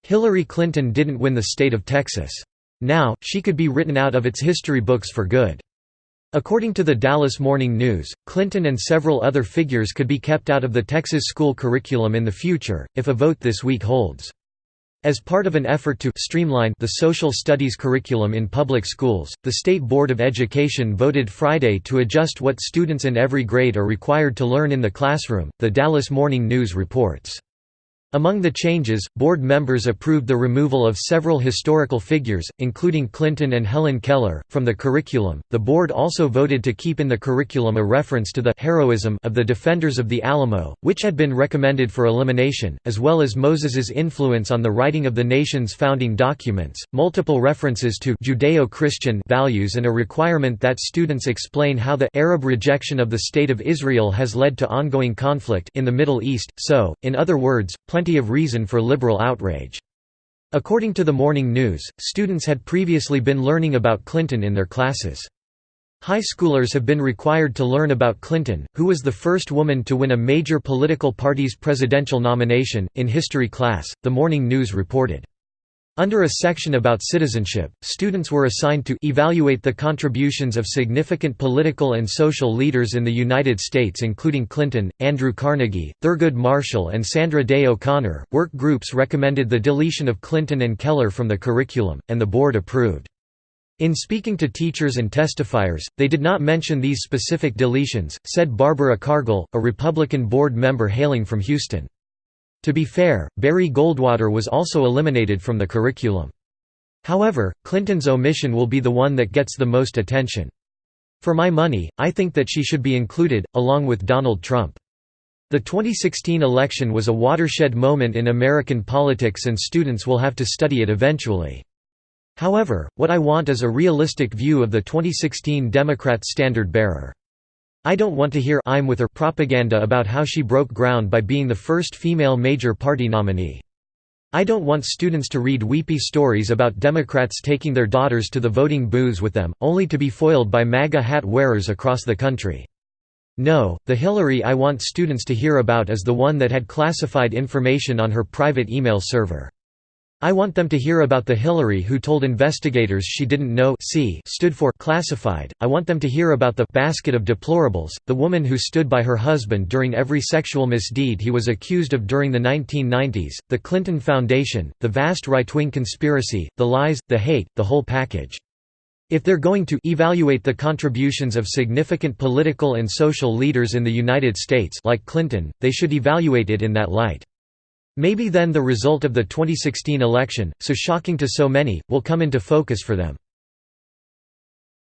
Hillary Clinton didn't win the state of Texas. Now, she could be written out of its history books for good. According to the Dallas Morning News, Clinton and several other figures could be kept out of the Texas school curriculum in the future, if a vote this week holds. As part of an effort to streamline the social studies curriculum in public schools, the State Board of Education voted Friday to adjust what students in every grade are required to learn in the classroom, the Dallas Morning News reports. Among the changes, board members approved the removal of several historical figures, including Clinton and Helen Keller, from the curriculum. The board also voted to keep in the curriculum a reference to the heroism of the defenders of the Alamo, which had been recommended for elimination, as well as Moses's influence on the writing of the nation's founding documents, multiple references to Judeo-Christian values, and a requirement that students explain how the Arab rejection of the State of Israel has led to ongoing conflict in the Middle East. So, in other words, plenty of reason for liberal outrage. According to the Morning News, students had previously been learning about Clinton in their classes. High schoolers have been required to learn about Clinton, who was the first woman to win a major political party's presidential nomination, in history class, the Morning News reported. Under a section about citizenship, students were assigned to evaluate the contributions of significant political and social leaders in the United States, including Clinton, Andrew Carnegie, Thurgood Marshall, and Sandra Day O'Connor. Work groups recommended the deletion of Clinton and Keller from the curriculum, and the board approved. In speaking to teachers and testifiers, they did not mention these specific deletions, said Barbara Cargill, a Republican board member hailing from Houston. To be fair, Barry Goldwater was also eliminated from the curriculum. However, Clinton's omission will be the one that gets the most attention. For my money, I think that she should be included, along with Donald Trump. The 2016 election was a watershed moment in American politics, and students will have to study it eventually. However, what I want is a realistic view of the 2016 Democrat standard-bearer. I don't want to hear "I'm with her" propaganda about how she broke ground by being the first female major party nominee. I don't want students to read weepy stories about Democrats taking their daughters to the voting booths with them, only to be foiled by MAGA hat wearers across the country. No, the Hillary I want students to hear about is the one that had classified information on her private email server. I want them to hear about the Hillary who told investigators she didn't know stood for classified. I want them to hear about the basket of deplorables, the woman who stood by her husband during every sexual misdeed he was accused of during the 1990s, the Clinton Foundation, the vast right-wing conspiracy, the lies, the hate, the whole package. If they're going to evaluate the contributions of significant political and social leaders in the United States like Clinton, they should evaluate it in that light. Maybe then the result of the 2016 election, so shocking to so many, will come into focus for them.